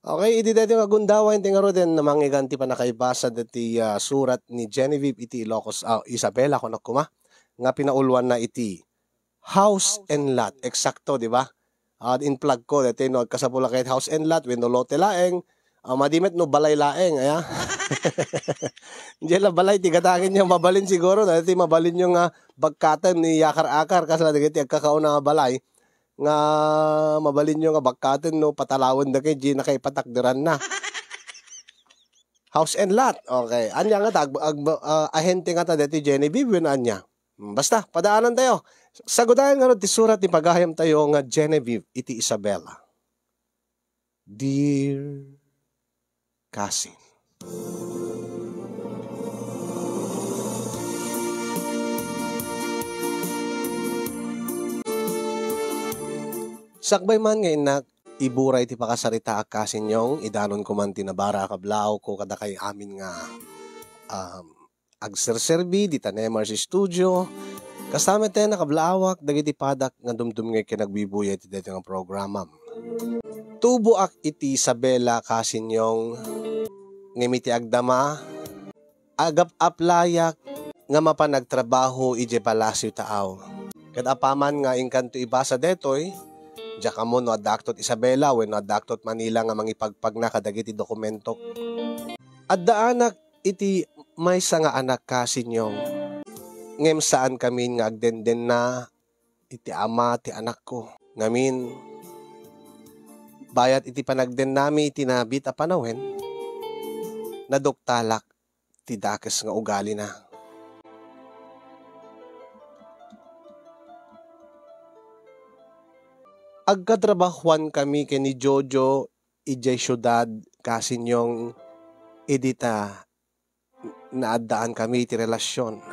Okay, iti dati nga gundawa yung tingaro din na mangiganti pa nakaibasa dati surat ni Genevieve iti Ilocos Isabela kung nakuma nga pinaulwan na iti house and lot. Eksakto, di ba? In plug ko dati no kasapula kahit house and lot when no lote laeng madimet no balay laeng aya. Hindi la balay tigatangin yung mabalin siguro dati mabalin yung bagkatan ni yakar-akar kasi dati agkakauna nga balay nga mabalin nyo nga bakkaten no patalawan na kay Gina kay patakderan na. House and lot. Okay. Anya nga ahente nga ta dati Genevieve yun anya. Basta padaanan tayo. Sagudayan nga ti surat ni pagahayam tayo nga Genevieve iti Isabela. Dear cousin. Sakbay man nga inak, iburay ti pakasarita akasin yung idanon ko man tinabara kablao ko kada kay amin nga agserserbi di tanemar si studio. Kasama tayo nakablawak dagiti padak nga dumdum nga kinagbibuya iti dito nga programam. Tubo ak iti Isabela kasin yung ngimiti agdama agap aplayak nga mapanagtrabaho ije palasyo taaw. Kat apaman nga inkanto ibasa detoy Diyan mo no adaktot Isabela when no adaktot Manila nga mangipagpag na kadagiti dokumento. At daanak iti may nga anak kasinyong ngem saan kami nga agdenden na iti ama ti anak ko. Ngamin bayat iti panagden nami iti nabit a panawen naduktalak ti dakes nga ugali na. Agkatrabahuan kami kay ni Jojo ijay syudad kasinyong edita naadaan kami ti relasyon.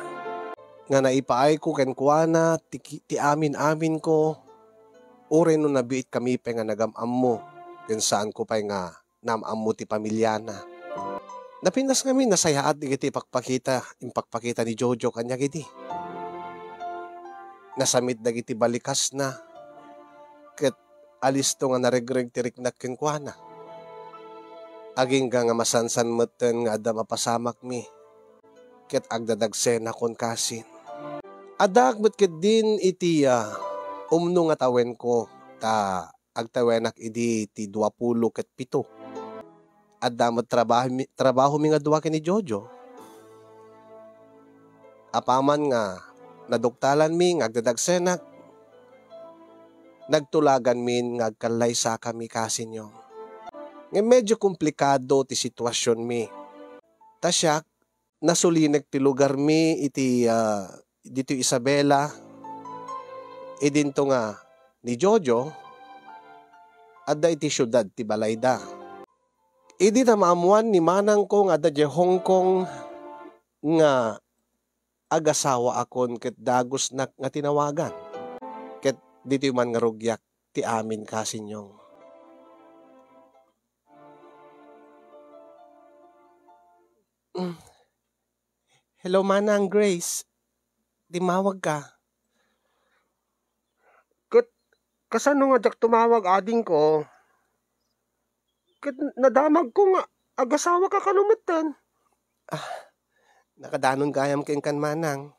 Nga naipaay ko ken kuana ti amin ko ure no nabiit kami pa nga nagamam mo ken saan ko pa nga namam mo ti pamilya na. Napinas kami nasayaat iti impakpakita ni Jojo kanya giti. Nasamit dagiti balikas na. Ket alis to nga naregreg tirik na kenkwana. Aging nga masansan meten nga ada mapasamak mi. Ket agdadagsena kon kasin. Adag bet ket din iti umno nga tawen ko ta agtawenak idi ti 20 ket 7. Adda met trabaho mi nga duwa ken ni Jojo. Apaman nga naduktalan mi nga agdadagsenak nagtulagan min nga agkalay sa kami kasinyo. Nga medyo komplikado ti sitwasyon mi. Tasyak, nasulinek ti lugar mi iti dito Isabela. Idinto nga ni Jojo, adda iti syudad ti Balayda. Idi na maamuan ni manang ko nga adda di Hong Kong nga agasawa akon ket dagos nga tinawagan. Dito man nga rugyak ti amin kasinyong. Hello manang Grace. Dimawag ka. Kasano nga jak tumawag ading ko? Nadamag ko nga agasawa ka kanumitan. Nakadanon kayam ken kan manang.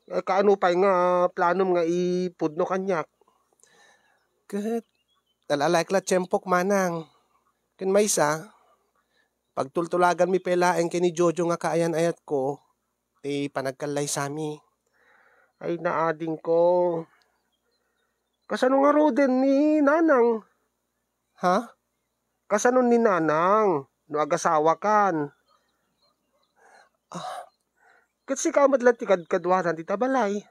Kaano pa nga planom nga ipudno kanyak. Ket talalike la tiyempok manang. Ken maysa pagtultulagan mi pelaeng ken ni Jojo nga kaayan ayat ko panagkalay sami. Ay naading ko. Kasano nga roden ni nanang? Ha? Kasano ni nanang? No agasawa kan. Kasi kamad lang ti kadwanan ti tabalay.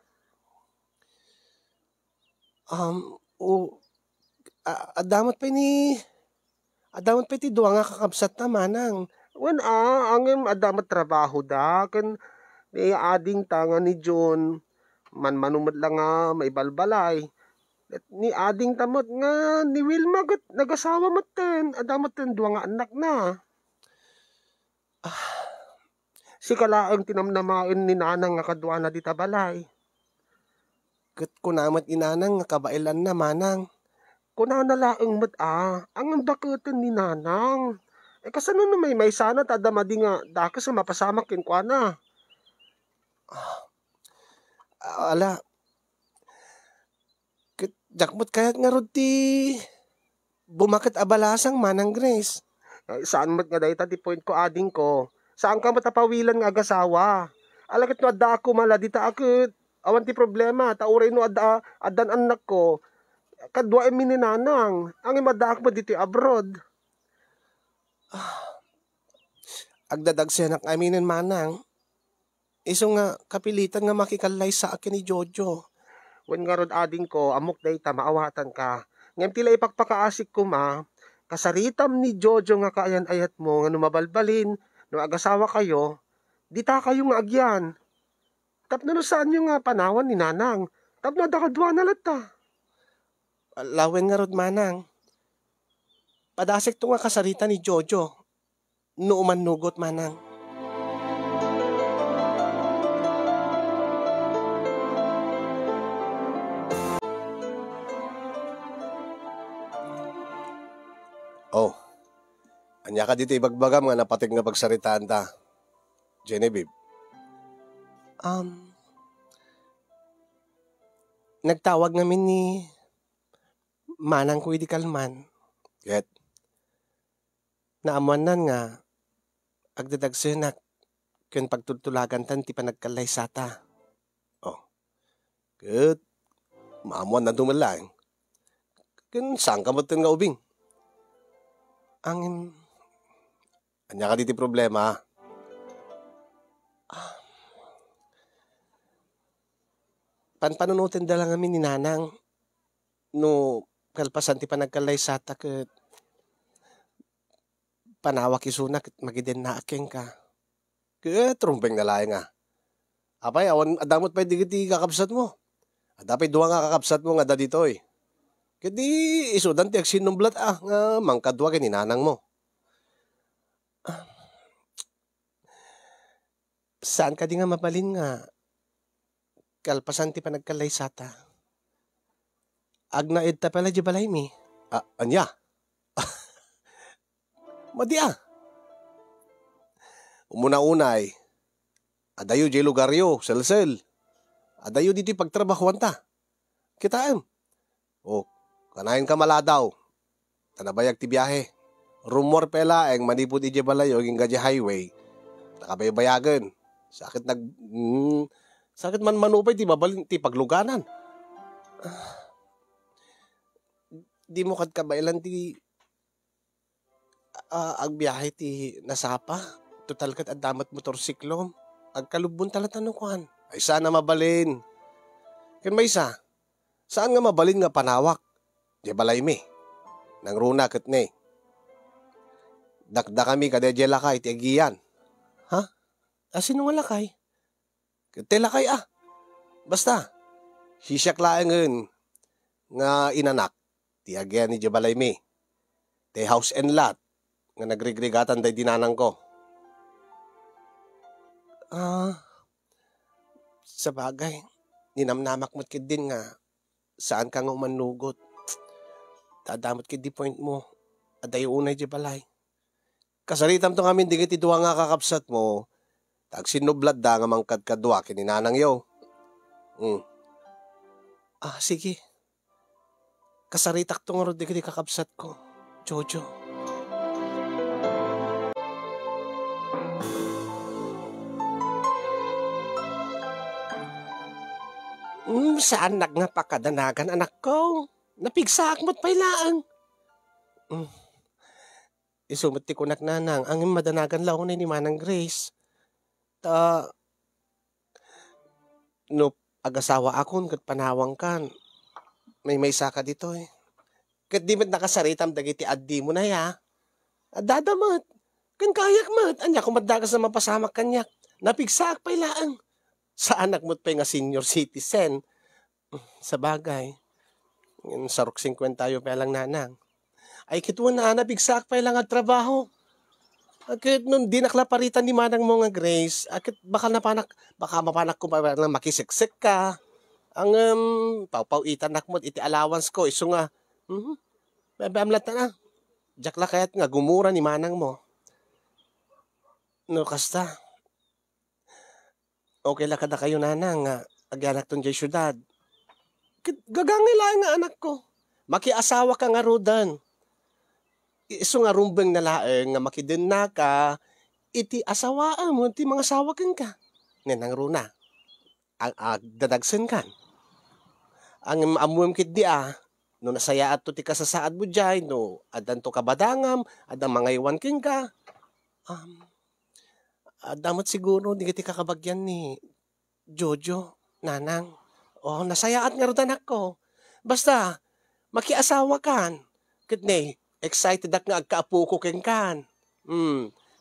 Adamat pa ti duwa nga kakabsat na manang. Wen angem adamat trabaho da. Ken ading tanga ni John. Manumad lang nga may balbalay. At ni ading tamot nga ni Wilma nagasawa maten. Adamat ten duwa nga anak na. Si kalaeng tinamnamain ni nanang nga kadwa na di tabalay. Ket kunamat inanang nga kabailan na manang. kunanalaang ang bakutan ni nanang. Kasano na may sana tadamadi nga daka sa mapasamak kinkwana. Ala, jakmot kayat nga rod ti bumakit abalasang manang Grace. Saan mat nga dahita ti point ko ading ko? Saan ka matapawilan nga agasawa? Alakit no adda ako maladita akit. Awan ti problema, tauray no adan anak ko. Kadwa mininanang, ang imadaak mo dito abroad. Agdadag siya nak aminin manang. Iso nga kapilitan nga makikalay sa akin ni Jojo. When nga rod ading ko, amok dayta maawatan ka. Ngayon tila ipagpakaasik ko kasaritam ni Jojo nga kaayan ayat mo nga numabalbalin, no agasawa kayo, di ta kayo nga agyan. Tapno no saan yung nga panawan ni nanang, tapno dakadwa na lata. Lawen nga rod manang. Padasik to nga kasarita ni Jojo, no umanugot manang. Oh, anya ka dito ibagbagam nga napatig nga pagsaritaan ta. Genevieve. Nagtawag namin ni manang ko di kalman. Get. Naamuan nga, agdadag sinak, kung pagtutulagan tan ti panagkalay sata. Oh, good. Maamuan na dumalang. Kung saan ka mo nga ubing? Anya ka diti problema. Panunutin da lang kami ni nanang no kalpasan ti panagkalay sata ket panawak isuna ket magiden na akeng ka. Ket trumpeng na laeng nga. Apay awan adamot pay digiti kakabsat mo. Adapay duwa nga kakabsat mo nga da ditoy. Ket di isudan ti agsinumblat nga mangkadwa ken ni nanang mo. Saan ka di nga mabalin nga kalpasan ti panagkalay sata? Agnaid ta pala di balay mi. Anya? Madia. Umuna-unay, adayo di lugaryo, sel-sel. Adayo dito pagtrabahuan ta. Kitaem. O, kanain ka maladaw. Tanabayag ti biyahe. Rumor pela ang manipod di balayo yung gadya highway. Nakabaybayagan. Sakit man manupay ti babalin ti pagluganan. Di mo kad kabailan ti agbiyahe ti nasapa. Total kat adamat motorsiklo. Agkalubon talatan no kuan. Ay sana mabalin. Ken may isa. Saan nga mabalin nga panawak? Di balay mi. Nang runa ket ne. Dakda kami kada di lakay ti agiyan. Ha? Sino nga lakay? Te lakay Basta. Sisyak laengen nga inanak. Ti agiyan ni Jabalay mi. Te house and lot. Nga nagrigregatan day dinanang ko. Sa bagay. Ninamnamak mo't kid din nga. Saan ka nga umanugot? Tadamot kid di point mo. Aday unay Jabalay. Kasaritam to kami di kiti duwa nga kakapsat mo. Tag sinublad da nga mangkadkadwa kininanang yo. Sige. Kasaritak to nga ro di kiti kakapsat ko. Jojo. Saan nga pakadanagan anak ko? Napigsaak mo't pailaan. Isumati ko nanang, ang madanagan lang ni Manang Grace. No, agasawa akon, kat panawang kan. May saka dito eh. Kat di mat nakasaritam dagiti addi mo na ya. Dadamat. Kan kayak mat. Anya kung maddagas na mapasamak kanyak. Napigsaak pa ilaan. Sa anak mo't pa nga senior citizen. Sa bagay. Sarok 50 tayo pa lang nanang. Ay kituan na napigsak pa ilang at trabaho. Akit nun di naklaparitan ni manang mo nga Grace. Akit baka mapanak ko pa lang makisiksik ka. Ang paupawitan nak mo iti allowance ko. Iso nga, Babamlat na. Jak la kayat nga gumura ni manang mo. No kasta. Okay la kada kayo nanang nga agyanak ton jay syudad. Gagangay lang nga anak ko. Makiasawa ka nga rodan. Iso nga rumbeng na laeng nga makidin na ka, iti asawaan mo, iti mga sawakan ka. Nenang runa. Ang dadagsan kan. Ang amuem kit di no nasaya at to ti kasasaad mo jay, no adan to kabadangam, adan mga iwan king ka. Damat siguro, di ti kakabagyan ni Jojo, nanang. Nasayaat nga rodan ako. Basta, makiasawa kan. Kitne, excited ak nga agkaapo ko ken kan.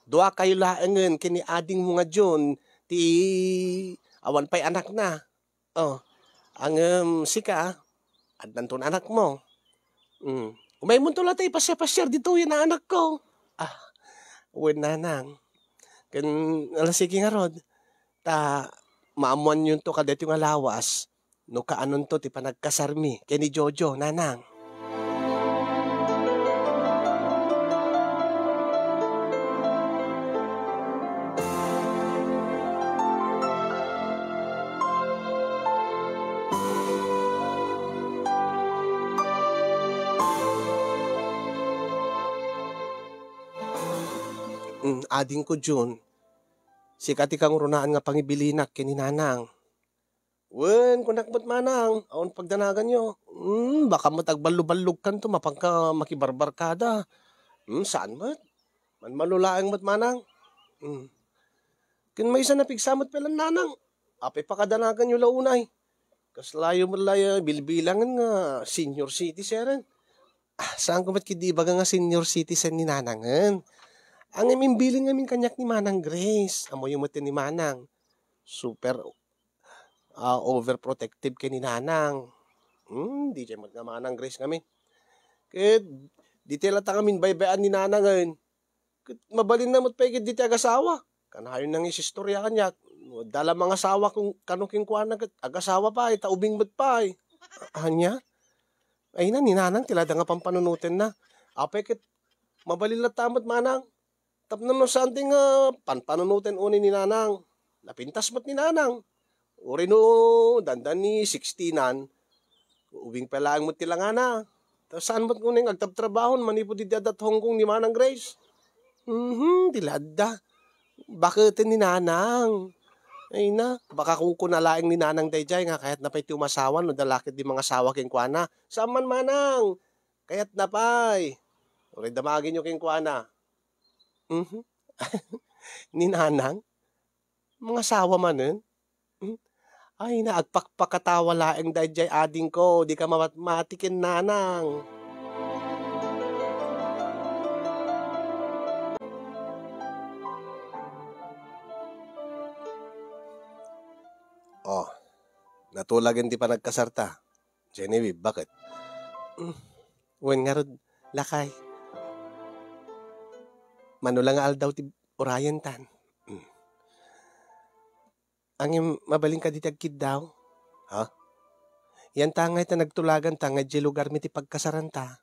Dua kayo laengen kini ading mga John, ti awan pa'y anak na. Ang sika, adnan ton anak mo. Umay mo to latay, pasya-pasya dito yun na anak ko. Uwin nanang. Kan alasigi nga rod, maamuan yun to kadet yung alawas, no kaanon to ti panagkasarmi, kay ni Jojo, nanang. Ading ko Jun, sikati kang runaan nga pangibilinak kininanang. Wen, kunakbot manang, aon pagdanagan nyo. Baka matagbalog-balog kan to, mapangka makibarbarkada. Saan mat? Man malulaang mat manang. Kin may isa na pigsamot pelan nanang. Apay pakadanagan nyo launay. Kaslayo mo laya, bilbilangan nga senior citizen. Saan ko ba't kidi baga nga senior citizen ni nanangan? Ang imimbiling namin kanyak ni Manang Grace. Amo yung mati ni Manang. Super overprotective kay ni Nanang. Di dyan nga Manang Grace kami. Kaya di tila ta kami baybayan ni Nanang ngayon. Mabalin na mo't paigid di agasawa. Kanahayon nang isistorya kanyak. Dala mga asawa kung kanuking kuha na agasawa pa ay taubing mo't pa ay. Hanya? Ay na ni Nanang tila da nga pampanunutin na. Apay kit mabalin na tamot Manang. Tapno no santing panpanunutin uni ni Nanang. Napintas mo't ni Nanang. Uri no, dandan ni 16an. Ubing palaang mo't tilangana. Tapos saan mo't kuning agtabtrabahon, manipo di dadat Hong Kong ni Manang Grace. Dilada. Bakit ni Nanang? Ay na, baka kung kunalaing ni Nanang dayjay nga kahit napay ti umasawan, no dalakit di mga sawa king kuana. Saman Manang, kahit napay. Uri damagin nyo king kuana. Ni Nanang? Mga sawa manen? Ay na, agpakpakatawa laeng dayjay ading ko, di ka matikin Nanang. Natulagan di pa nagkasarta. Genevieve, bakit? Wen nga rod, lakay. Manulang aldaw ti orayan tan. Ang mabaling ka ditagkid daw. Ha? Yan tangay ta nagtulagan tangay di lugar mi ti pagkasaranta.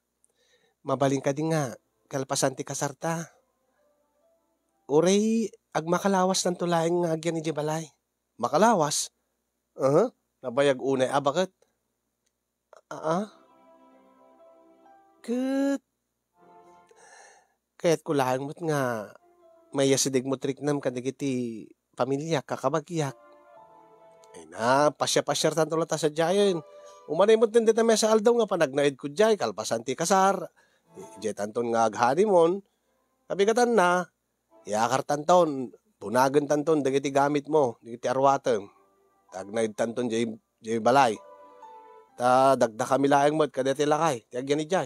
Mabaling ka di nga, kalpasan ti kasarta. Uray, agmakalawas ng tulaing nga agyan ni Jibalay. Makalawas? Nabayag unay, bakit? Good. Kaya't kulang mo't nga may yasidig mo triknam kadigiti pamilya kakabagyak. Ay na, pasya-pasyar tanto lang ta sa jayon. Umanay mo't nandito na may sa aldaw nga panagnaid ko jay, kalpasan ti kasar. Jay tanton nga aghanimon. Kabigatan na, iakar tanton, bunagan tanton, dagiti gamit mo, dagiti arwatem. Tagnaid tanton jay balay. Ta dagda kami laeng mo't kadeti lakay, tiagyan ni jay.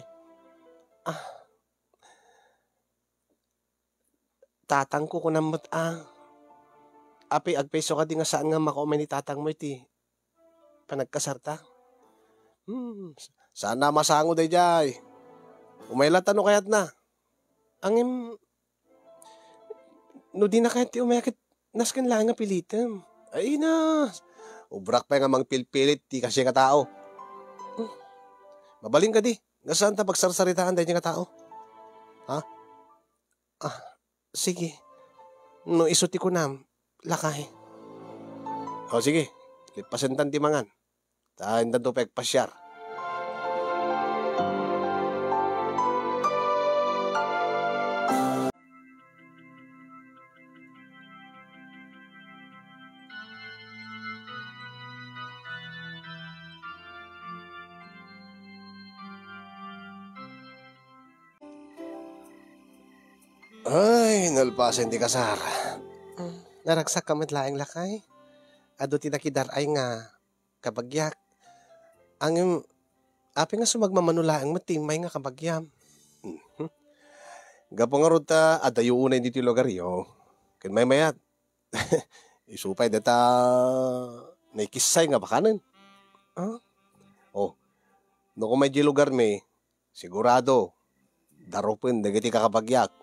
Tatang ko kunamot Api agpeso ka di nga saan nga makaumay ni tatang mo iti panagkasarta. Sana masango day jay. Umayla tano kayat na. Angim no di na kayat ti umayakit nasken lang nga pilitem. Ay na. Ubrak pa nga mang pilpilit ti kasi ka tao. Mabaling ka di. Gasaan ta pagsarsaritaan dahil nga tao? Ha? Ah, sige. No isuti ko na, lakay. O sige, lipasan tan timangan. Tahan tan to pagpasyar. Ay, nalpasan di kasar. Naragsak kamit laing lakay. Ado tinakidar ay nga kabagyak. Ang api nga sumagmamanulaang matimay nga kabagyam. Gapo nga ruta adayo unay dito yung lugar yo. Kin may mayat. Isupay data naikisay nga bakanan. Huh? Oh, no kung may di lugar may sigurado daropin dagiti kakabagyak.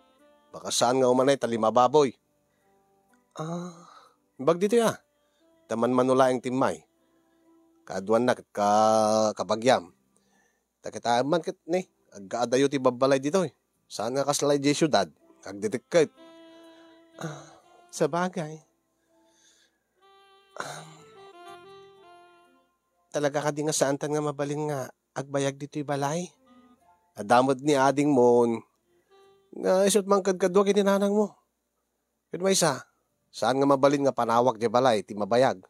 Baka saan nga umanay talima baboy. Bag dito ya. Taman manulaing timay. Kaduan na kabagyam. Takitaan man kit ni. Agkaadayo ti babalay dito eh. Saan nga kaslay di syudad? Agdetiket. Sa bagay. Talaga ka di nga saan tan nga mabaling nga agbayag dito'y balay. Adamod ni ading mon. Nga isot mang kadkadwa kininanang mo. Kaya may isa, saan nga mabalin nga panawag di balay, ti mabayag?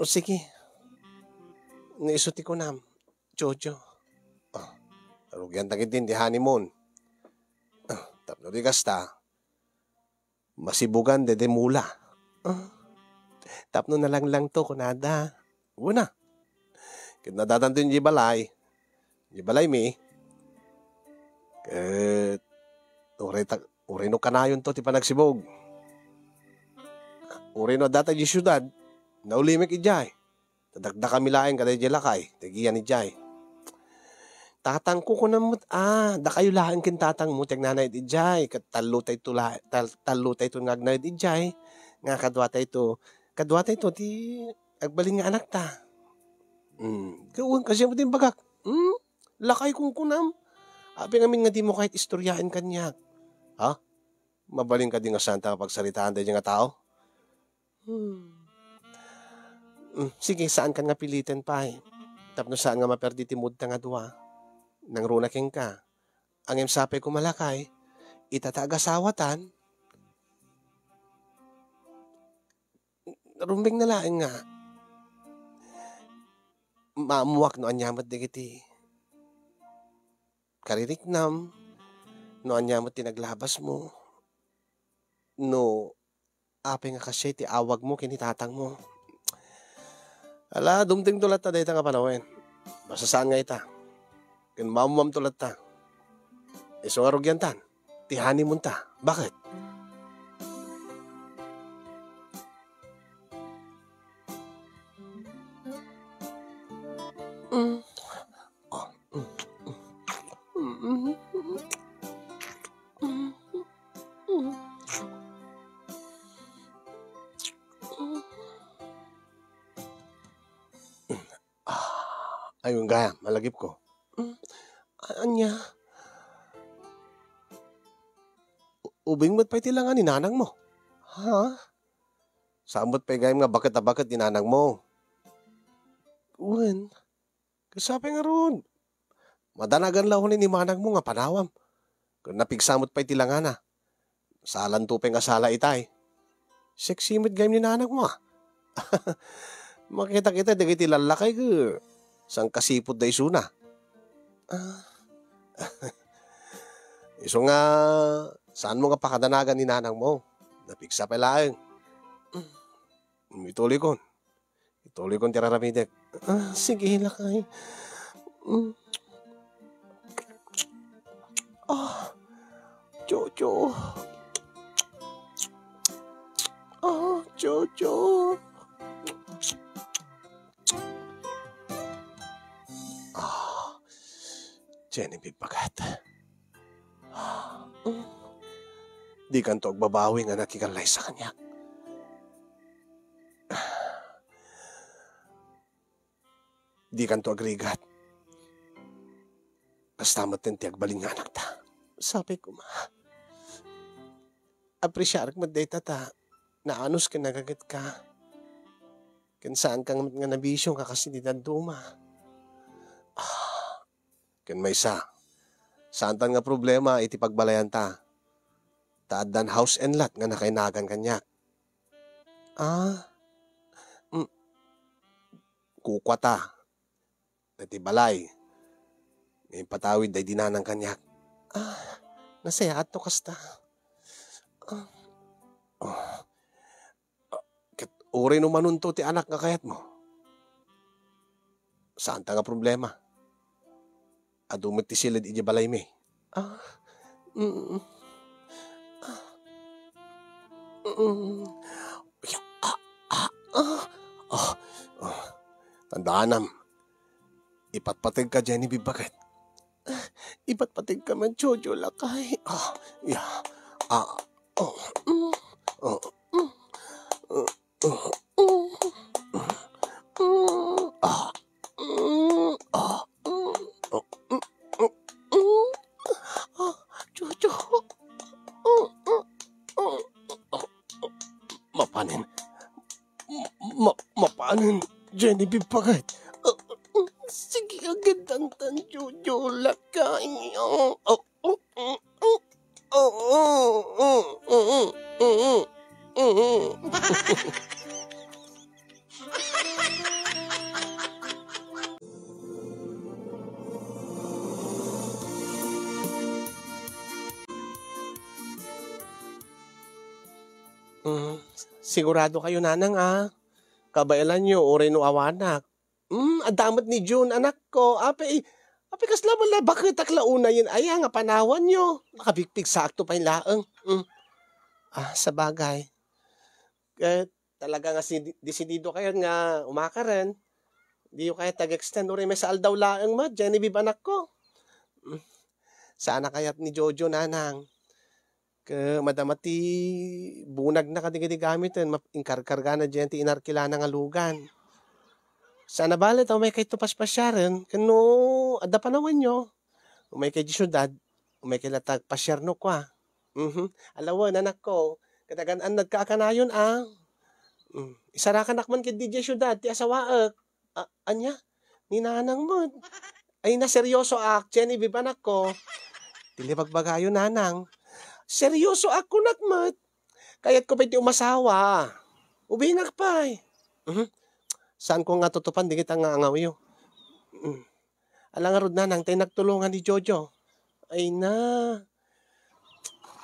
Sige. Naisuti ko na, Jojo. Arugyan tagitin di honeymoon. Tapno di kasta, masibugan de mula. Tapno na lang to kunada. Una. Kaya nadatanto yung di balay. Di balay mi. Ket urino kanayon to ti panagsibog. Urino data di syudad. Naulimik ijay. Tadagda kami laeng kada di lakay. Tagiyan ijay. Tatang ko na mo. Da kayo laeng kin tatang mo. Tiagnanay ijay. Kat talutay to ngagnay ijay. Nga kadwatay to. Kadwatay to ti agbaling nga anak ta. Gawin kasi mo din bagak. Lakay kong kunam. Abi ngamin nga di mo kahit istoryain kanya. Ha? Mabaling ka din nga santa kapag salitaan tayo nga tao? Sige, saan ka nga pilitin pa eh. Tapno saan nga maperdi timud ta nga dua. Nang runaking ka. Ang emsapay ko malakay, itatag-asawatan. Rumbing na laing nga. Maamuwak no anyamat digiti. Kaririknam, no anyamot tinaglabas mo, no api nga kasi ti awag mo kinitatang mo. Ala, dumting tulat ta dahi nga panawin. Basta saan nga ita? Kin mamam tulat ta. Iso nga rugyantan, tihani mo ta. Bakit? Ayun gaya, malagip ko. Anya? Ubing mo't pa'y tilangan ni nanang mo. Ha? Samot pa'y gayam nga bakit ni nanang mo. Uwan, kasabi nga ron. Madanagan lang ni manang mo nga panawam. Kung napigsamot pa'y tilangan na. Salan tupeng asala itay. Sexy mo't gayam ni nanang mo ah. Makita kita dagiti lalakay ko. Sang kasipod da isuna. Iso nga, saan mo nga pakadanagan ni nanang mo? Napigsa pa laeng. Ituloy kon tiraramidek. Sige, lakay. Jojo. Jojo. Jenny Bipagat. Di kanto agbabawi nga nakikalay sa kanya. Di kanto agrigat. Kastamat din ti agbalin nga anak ta. Sabi ko ma. Apresyar mo data ta. Naanos ka nagagit ka. Saan kang nga nabisyong kakasinidan duma. May isa. Saan tan nga problema iti pagbalayan ta. Taadan house and lot nga nakainagan kanyak. Kukwa ta. Dati balay. May patawid ay dinanang kanyak. Nasaya ato kasta. Uri no manunto ti anak nga kayat mo. Saan ta nga problema? Adumit ti silid iji balay me. Tandaanam. Ipatpatig ka, Jenny, bakit? Ipatpatig ka man, Jojo, lakay. Jojo. Mapanin. Mapanin, Jenny, bakit? Sige, agad ang tan, Jojo, lakay. Sigurado kayo nanang kabailan nyo o rin awanak. Adamat ni June anak ko. Ape kasla wala bakit aklauna yun ay nga panawan nyo. Nakabigpig sakto pa yung laang. Sa bagay. Talaga nga desidido kayo nga umakaran. Di yung kaya tag-extend o rin may saal daw laang ma. Genevieve anak ko. Sana kaya't ni Jojo nanang. Madamati bunag na kadigadi gamitin. Inkarkarga na dyan ti inarkila ng alugan. Sana balit may kay tupas pasyaran. Kano ada panawan nyo. Umay kay di syudad. Umay kay latag pasyar no kwa. Alawan anak ko. Kataganaan nagkaakanayon Isarakan akman kay DJ syudad. Ti asawaak. Anya? Ninanang mo. Ay na seryoso Genevieve anak ko. Tilipag-bagayo nanang. Seryoso ako nakmat. Kaya't ko pwede umasawa. Ubingak pa Saan ko nga tutupan, di kita nga angawiyo. Alang arod na nang tayo nagtulungan ni Jojo. Ay na.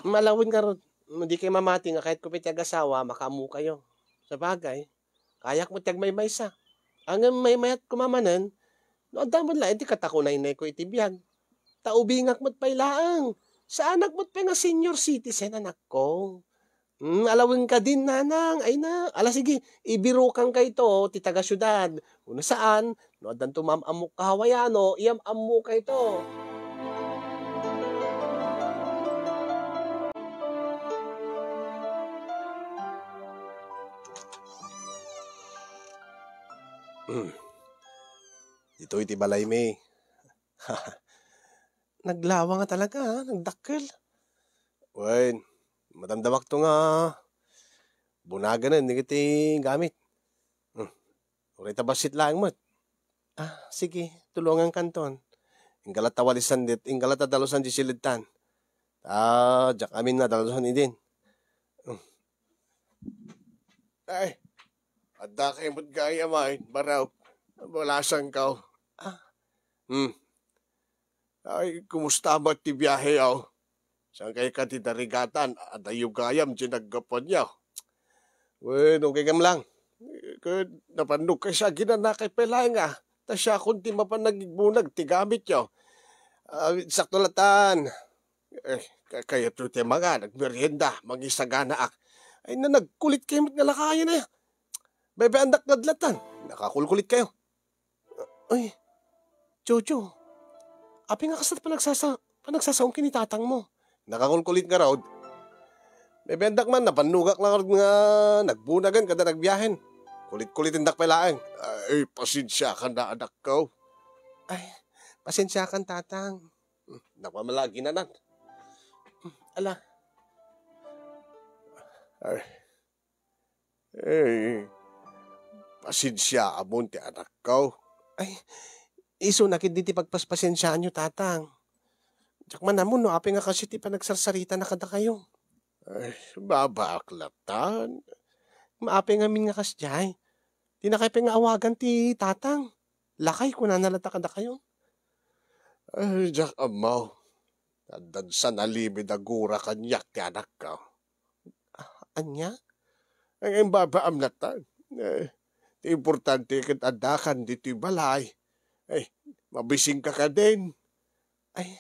Malawin ka rod. Hindi kayo mamati nga kahit ko pwede asawa, makamu kayo. Sa bagay, kayak mo tiyag may maysa. Ang may mayat kumamanan, no adamon lang, hindi katakunay na ko itibiyag. Taubingak mo't pailaang. Sa anak mo't pa nga senior citizen, anak ko. Alawin ka din, nanang. Ay na. Sige, ibiro kang ka ito, titaga syudad. Una saan, no adan to mamamuk kahawayano, iyam amu ka ito. Ito iti balay me. Naglawa nga talaga, nagdakkel. Wen, madamdamak to nga. Bunaga na, hindi kiti gamit. Uray tabasit lang mo. Sige, tulungan kanton. Inggalat tawalisan dit, inggalat tadalusan di silidtan. Diyak amin na, dalusan din. Ay, adda kayo mo't gaya main, baraw. Balasan ka. Ay, kumusta ba ti biyahe yaw? Saan kayo ka ti darigatan? At ayong gayam, ginagapon yaw. Bueno, okay kam lang. Napandog ka siya, ginanakay pelay nga. Ta siya kung di mapanagigbunag, ti gamit yaw. Sakto latan. Kaya to ti mga, nagmerienda, mag-isaganaak. Ay na nagkulit kayo nga lakayan na. Bebe andak nadlatan. Nakakulkulit kayo. Ay, Jojo. Api nga kasat panagsasaong kinitatang mo. Nakakulkulit nga raw. May bendak man, napanugak lang nga nagbunagan kada nagbiyahen. Kulit-kulit indak palaang. Ay, pasensya ka na anak ko. Ay, pasensya ka tatang. Nakamalagi na nan. Ala. Ay, ay, pasensya amon ti anak ko. Ay, iso nakit di ti pagpaspasensyaan nyo tatang. Tsak man namon no, api nga kasi ti panagsarsarita na kada kayo. Ay, babaaklatan. Maapi nga min nga kasjay. Di na kayo nga awagan ti tatang. Lakay ko na nalata kada kayo. Ay, jak amaw. Tandad sa nalimid agura kanyak ti anak ka. Anya? Ang babaam na tan. Ti importante kat adakan dito balay. Ay, mabising ka ka din. Ay,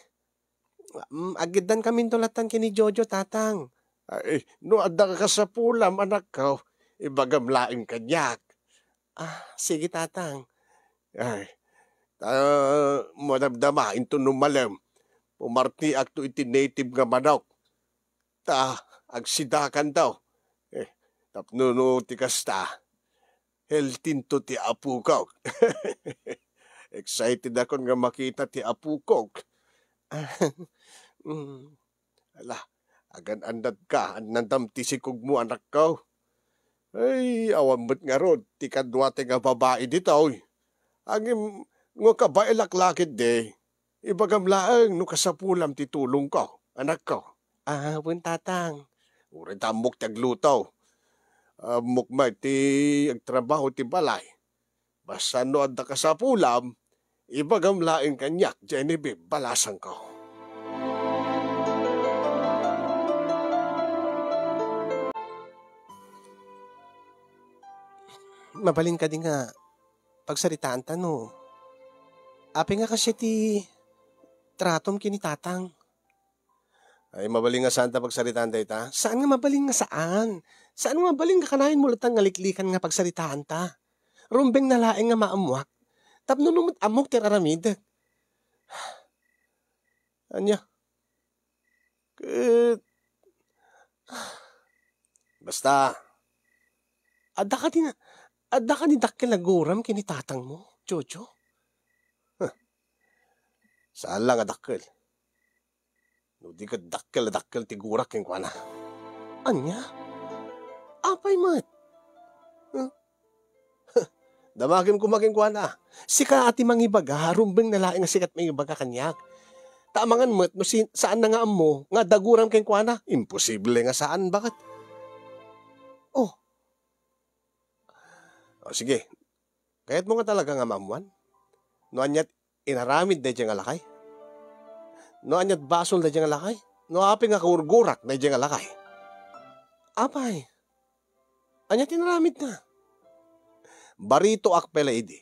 agidan kami tulatan kini Jojo tatang. Ay, no adda ka sa pulam anak ka. Ibagam laing kanyak. Sige tatang. Ay, madamdama into numalem. Pumarti akto iti native nga manok. Agsidakan daw. Tapno ti kasta. Heltinto ti apukok. Excited ako nga makita ti apukok. Ala, agan andad ka. Anandam ti sikog mo anak ko. Ay, awambot nga rod. Ti kadwate nga babae dito. Ang nga kabae laklakit de. Ibagam laang no kasapulam ti tulong ko, anak ko. Bun tatang. Uri tamok ti agluto. Mukma ti agtrabaho ti balay. Basta no adda kasapulam, ibagam laang kanyak, Genevieve, balasan ko. Mabalin ka din nga pagsaritaan ta no. Api nga kasi ti tratom kini tatang. Ay, mabaling nga saan ta pagsaritaan ta ita? Saan nga mabaling nga saan? Saan nga mabaling nga kanahin mo latang nga liklikan nga pagsaritaan ta? Rumbeng na laeng nga maamuak. Tapno numot amok ti aramid. Anya? Basta. Adda ka ni dakkel naguram kini tatang mo, Jojo? Saan lang adakkel? No di ka dakkel ti gurak yung kwa na. Anya? Apay mat? Damagim kumaking kwa na. Sika ati mangibaga, rumbeng nalaing nga sikat mangibaga kanyak. Tamangan mat, no saan na nga mo, nga daguram keng kwa na? Imposible nga saan, bakit? Oh. O sige, kahit mo nga talaga nga maamuan. No anyat inaramid na diyang alakay. No anyat basol na diyang alakay. No api nga kaurgurak na diyang alakay. Apay. Anyat inaramid na. Barito akpela idi.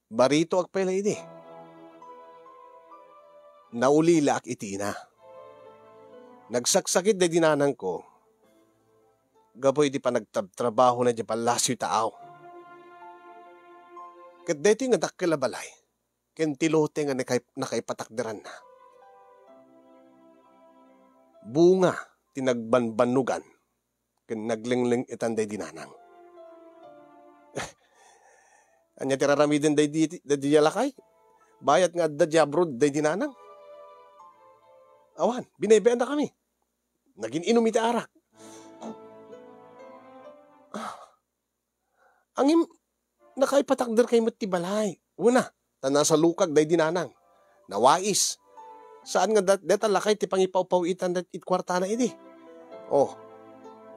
Barito akpela idi. Naulila ak itina. Nagsaksakit na dinanang ko. Gaboy di pa nagtrabaho na di palasyo tao. Kat dito nga dakkel balay, ken tilote nga nakaipatakderan na. Bunga, tinagbanbanugan, ken naglingling itanday dinanang. Anya tiraramiden day di lakay, bayat nga da abroad day dinanang. Awan, binaybayan na kami. Naging inom iti arak. Angim, nakaipatakder kay mo't tibalay. Una, nasa lukag day dinanang. Nawais. Saan nga deta lakay ti pangipaw-pawitan dat it kwartana iti. Oh,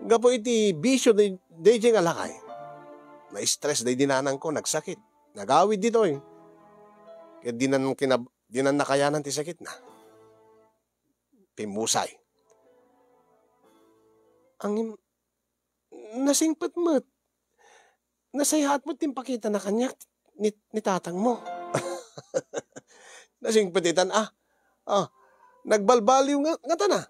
gapo iti bisyo day nga lakay. Na-stress day dinanang ko, nagsakit. Nagawid dito eh. Kaya dinan nakayanan ti sakit na. Pimusay. Angim, nasingpat mo't. Nasayahat mo timpakita na kanyak ni tatang mo. Nasingpatitan, nagbalbaliw nga ta na.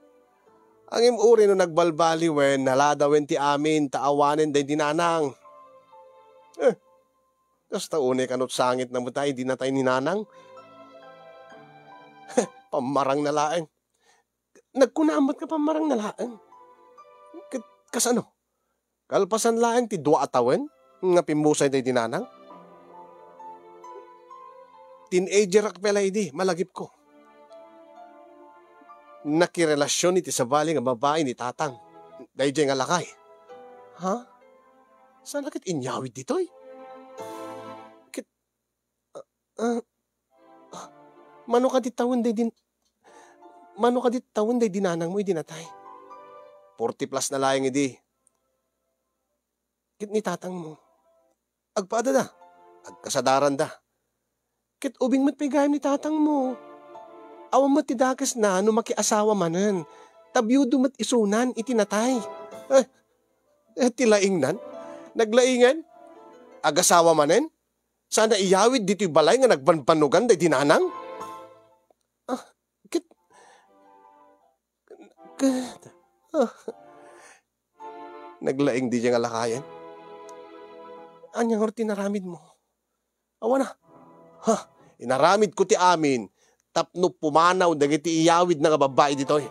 Ang imuri no nagbalbaliw naladawen ti amin, taawanen day dinanang. Kas taunay kanot sangit na mo tayo, di na tayo ninanang. Pamarang na laeng. Nagkunaamot ka pamarang na laeng. Kas ano? Kalpasan laeng ti dua atawen nga pimusay tayo dinanang. Teenager ak pala idi, malagip ko. Nakirelasyon iti sabali nga babae ni tatang. Dahil nga lakay. Ha? Saan lakit inyawid ditoy? Mano ka dit tawon day dinanang mo dinatay. 40 plus na layang idi. Kit ni tatang mo. Agpaada da. Agkasadaran da. Kit ubing mo't pigayam ni tatang mo. Awan mo't tidakas na no makiasawa manan. Tabyudo mo't isunan itinatay. Tilaing nan? Naglaingan? Agasawa manen? Sana iyawid dito'y balay nga nagbanpanugan day dinanang? Naglaing di diyang alakayan. Anyang or tinaramid mo? Awa na. Inaramid ko ti amin. Tapno pumanaw dagiti iyawid na nga babae ditoy.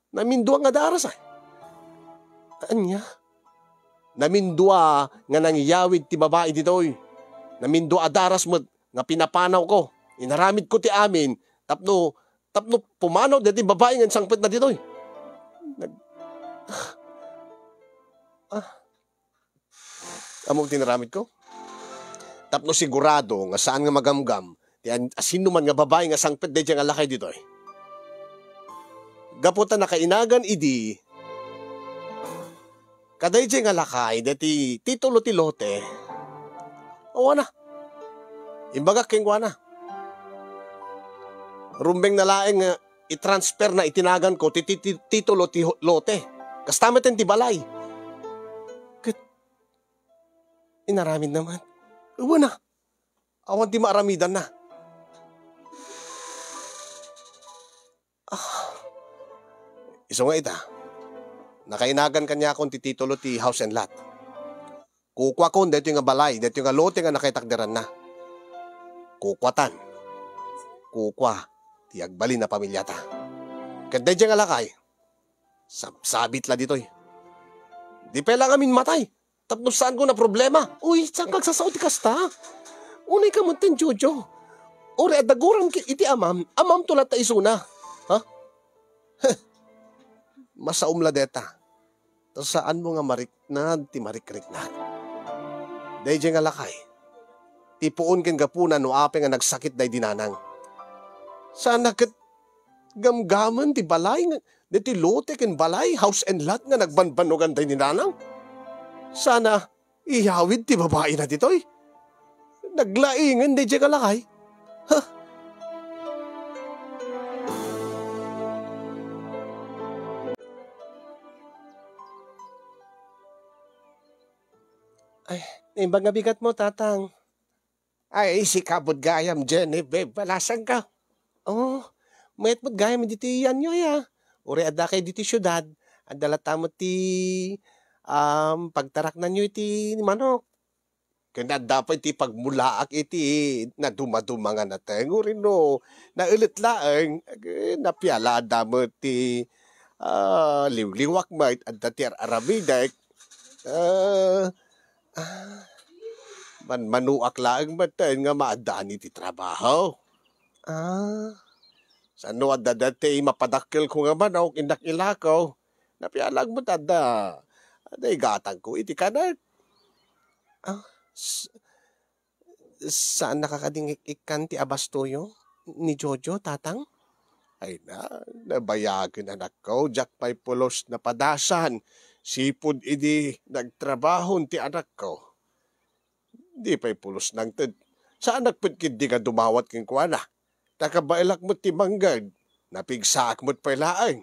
Namindua nga daras ay. Anya? Namindua nga nangyawid ti babae ditoy. Namindua daras mo nga pinapanaw ko. Inaramid ko ti amin. Tapno pumanaw dati babae nga sangpet na ditoy. Among tinaramid ko? Tapno sigurado nga saan nga magamgam ti asino man nga babae nga sangpet dati nga lakay ditoy. Gaputan na kainagan idi kaday nga lakay dati titulo ti lote. O na. Imbaga kengwa na. Rumbeng na laeng i-transfer na itinagan ko titulo ti lote. Kastamet ti balay. Inaramid naman. Uwa na. Awan ti maaramidan na. Iso nga ita. Nakainagan kanya akong ti titulo ti house and lot. Kukwa ko dito nga balay, dito nga lote nga nakaitakderan na. Kukwatan. Kukwa. Ti agbali na pamilyata. Kada dyan nga lakay. Sabit la ditoy. Di pa lang amin matay. Tapno saan ko na problema? Uy, saan kag sasaw ti kasta? Unay ka muntin, Jojo. Uri, adaguram iti amam tulat ta isuna. Ha? Masaumla deta. Tapos saan mo nga mariknad, ti marikreknad. Day nga lakay. Ti puon ken gapunan no ape nga nagsakit day dinanang. Saan nakat gamgaman ti balay nga, ti lote ken balay, house and lot nga nagbanbanugan day dinanang. Sana ihawid ti babae na ditoy. Naglaingan di dyan kalakay. Ha? Ay, imbang nga bigat mo, tatang. Ay, si kabod gayam dyan eh, babe. Balasan ka. Oh, mayat mo't gayam dito yan nyo ya. Uri ada kay dito syudad. Adala tamo ti pagtarak na nyo iti manok. Kaya dapat iti pagmulaak iti na dumaduma nga natin. Uri no, naulit laang, napiala damo ti liwliwak mait at datir aramidak. Manuak laang matin nga maadaan iti trabaho. Sano at dadati mapadakil ko nga manok, indakilakaw. Napialag mo tada. Igatang ko, iti kanan. Saan nakakadingik ikan ti abastoyo ni Jojo, tatang? Ay nabayagin anak ko, jak pa'y pulos na padasan. Sipod idi nagtrabaho ti anak ko. Di pa'y pulos ng tid. Saan nagpudkid di ka dumawat king kuwana? Nakabailak mo ti manggad. Napigsaak mo't pa'y laang.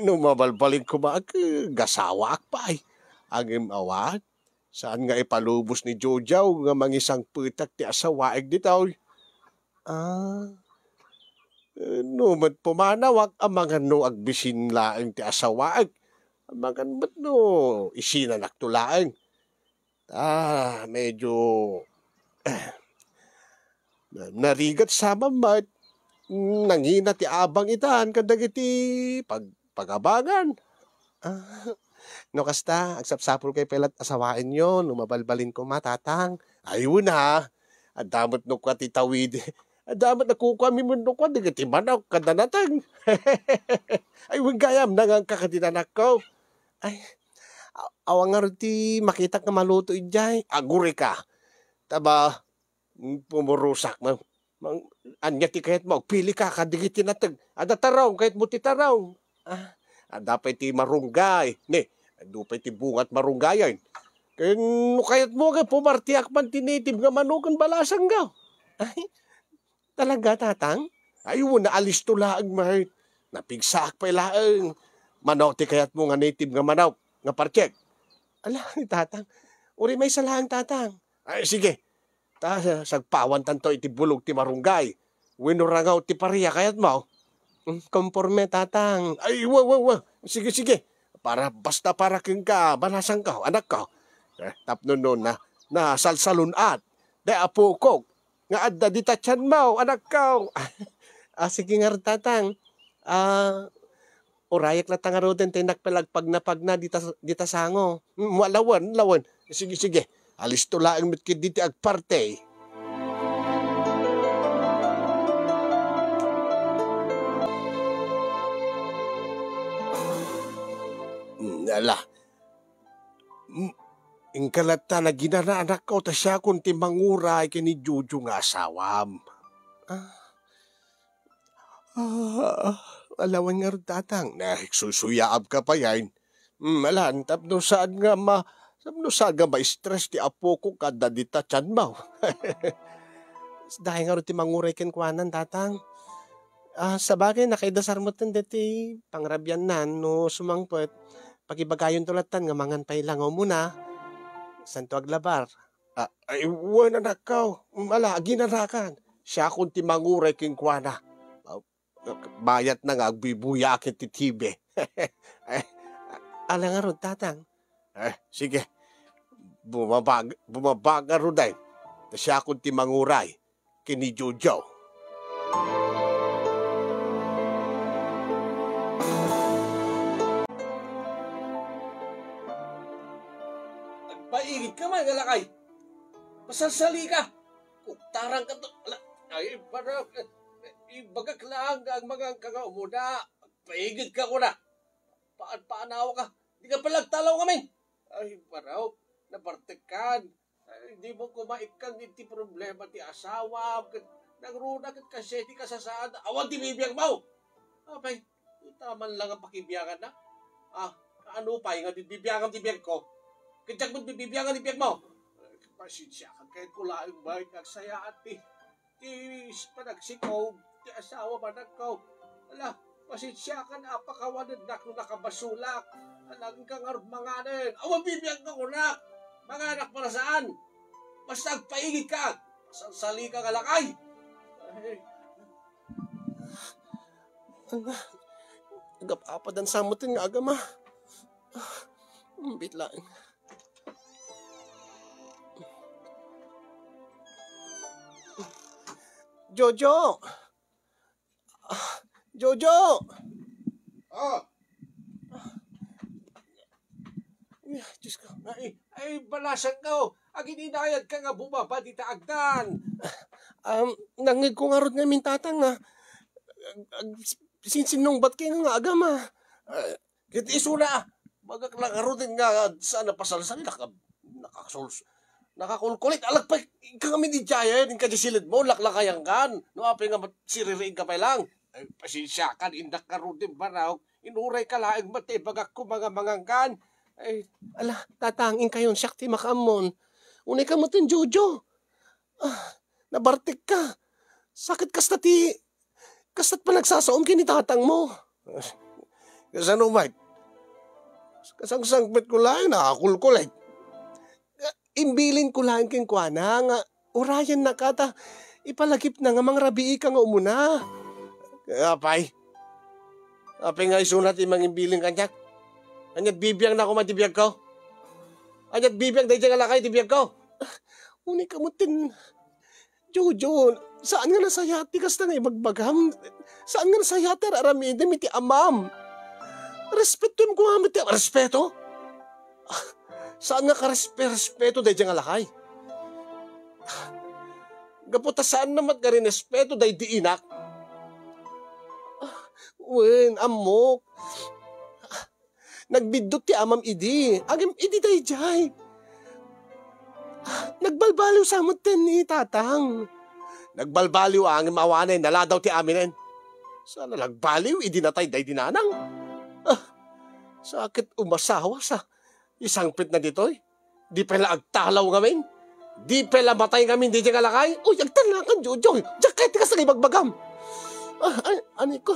No mabalbaling kumaag, gasawa akpay. Ang imawat, saan nga ipalubos ni Jojo nga mangisang putak ti asawaig ditaw. No mat pumanawak, amangan no agbisin laang ti asawaig. Amangan mat no isinanak to laang. Medyo narigat sa mamat. Nangina ti abang itan kadag iti pagabangan. No kasta, agsapsapol kay pelat asawain yon, lumabalbalin ko matatang. Ayun ha, adamot no kwa titawid. Adamot na kukami mo no kwa, digiti manaw kadanatang. Ay, wag gayam, nangang kakadinanak ko. Ay, awang nga ti makita ka maluto ijay, aguri ka. Taba, pumurusak mo. Anya ti kahit mo, pili ka, kadigiti natag. Ada taraw, kahit mo ti taraw. Dapat ti marunggay. Ne, dupay ti bungat marunggayan. Kaya kahit mo ka, pumartiak man tinitib nga manukan balasang gaw. Ay, talaga tatang? Ayun, naalis to laang mahit. Napigsak pa ilaang. Manaw ti kahit mo nga native nga manaw, nga parchek. Ala, tatang. Uri may salaang tatang. Ay, sige. Sagpawan tanto iti bulog ti marunggay. Winurangaw ti pariya kayat mo. Konforme tatang. Ay, wa. Sige. Basta para keng ka, banasang ka, anak ka. Tapno nun na salsalunat. De apukok. Nga adda ditachan mo, anak ka. Sige nga tatang. Urayak na tangaroden tinak palagpag na dita sango. Lawan. Sige. Alis to laang mitkid diti agparte. Ala. Ingkalata na ginaraanak ko ta siya kung ti manguray kini Juju nga asawam. Alawan nga rin tatang. Susuyab ka pa yan. Alan, tapno saan nga ma-stress ti apo ko kada dita chan mo. Dahil nga rin ti manguray kenkwanan tatang. Sa bagay, nakaidasar mo tan deti pangrabyan nan no sumangpet. Pagibagayon tulatan nga mangan pailangaw muna. Santo aglabar. Ay, wala na nakaw. Ginarakan. Siya kung ti manguray kenkwana. Bayat na nga, agbibuya akin ti tibe. Ala nga ron, tatang. Sige. Bumabaga ron dahil. Siya kung ti manguray, kini Jojo. Nagpaigid ka man, galakay. Masalsali ka. Kuktarang ka to. Ay, parang... Ibagak lang ang mga kagaw na. Paigid ka ko na. Paanawa ka. Di ka palagtalaw kami. Ay, paraw. Napartekan. Di mo kumaikan iti problema ti asawa. Nagruna kat kasi ti kasasaan. Awan ti bibiyang mo. Apay, itaman lang ang pakibiyangan na. Ano pa yung bibiyangan ti biyang ko? Kitsak mo't bibiyangan ti biyang mo. Pasensya ka kahit kulaing bahay nagsayaan ti panagsikaw. Ti asawa manak ko. Ala, pasensya ka na apakawanan na kung nakabasulak. Alang kang manganin. Awan bibiyang ka kunak. Manganak para saan? Basta agpaigid ka. Sali ka galakay. Nagapapadan sa mutin nga agama. Bitlaan. Jojo! Jojo! Diyos ko. Ay, balasan ka. Agininayad ka nga bumaba di taagdan. Nangig ko nga ron nga mintatang na. Sinsinong ba't kayo nga agama? Kit isuna. Magaklang arutin nga saan napasalsal. Nakakulkulit. Alag pa kami di Jaya. Yung kadisilid mo. Laklakayang kan. No, apay nga siririin ka pa lang. Ay, pasensya kan. Indak ka rutin ba raw. Inuray ka laing mati. Bagak ko mga mangangkan. Ay, ala, tatangin kayon, syakti makamon. Unay ka mo tin, Jojo. Nabartik ka. Sakit kastat pa nagsasaom kini tatang mo. Kasano, Mike? Kasang-sangbet ko lang, nakakulkulit. Imbilin ko lang king kuana, nga urayan na kata, ipalagip na nga mga rabii ka nga umuna. Apay nga isunat imang imbilin kanyak. Anyat bibiyang na ako matibiyag ko. Anyat bibiyang dahil dyan alakay tibiyag ko. Uni ka mo tin. Jojo, saan nga nasayati kasta nga ibagbagam? Saan nga nasayati aramidem iti amam? Respetuin ko nga iti respeto? Saan nga respeto day dyan nga lakay? Gaputa saan naman ka rin respeto day di inak? Wen, amok. Nagbidot ti amam idi. Agim idi day jay. Nagbalbaliw sa amot ni tatang. Nagbalbaliw ang mawanay, naladaw ti aminen. Sana nagbaliw, idinatay day dinanang. Sakit umasawa sa isang pit na ditoy. Di pala agtalaw ngamin. Di pala matay ngamin, di dyan alakay. Uy, agtalakan, Jojo. Diyan kahit ka sa ibagbagam. Ani ko.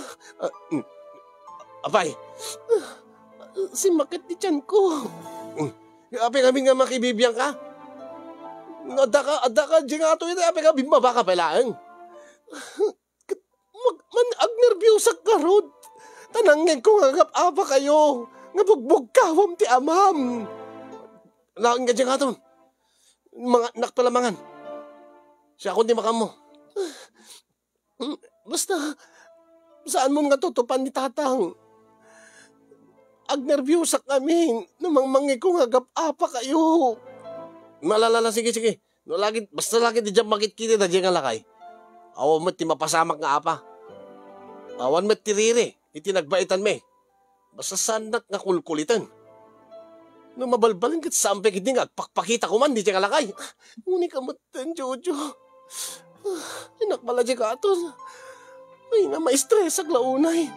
Abay. Si makit di tiyan ko. Ape kami nga makibibiyang ka. Ada ka, di nga ito, ape ka, bimbaba ka pala. Agnerbyusak ka, Rod. Tanangin ko nga apa kayo. Nga bugbog kawam ti amam. Laking ka di nga ito. Mga nakpalamangan. Siya akong di makamo. Basta, saan mo nga tutupan ni tatang? Agnerbyusak kami. Namang mangi ko nga apa kayo. Malalala, sige. No, basta lagi di dyan makit-kiti na dyan nga lakay. Awan mo ti mapasamak nga apa. Awan mo ti riri. Iti nagbaitan me. Basta sanak nga kulkulitan. No mabalbalin kat sampe kiti nga pakpakita ko man di dyan nga lakay. Ngunit kamatan, Jojo. Inak pala dyan ka ato. Ay na ma-stress ag launay.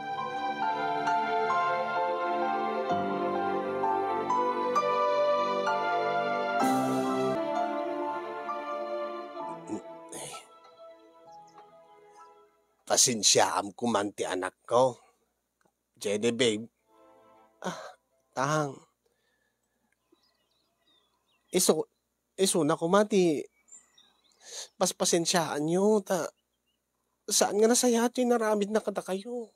Pasinsyaan ko man ti anak ko. Jenny, babe. Tang. Iso na ko mati. Pasensyaan nyo. Saan nga nasayati naramid na kada kayo?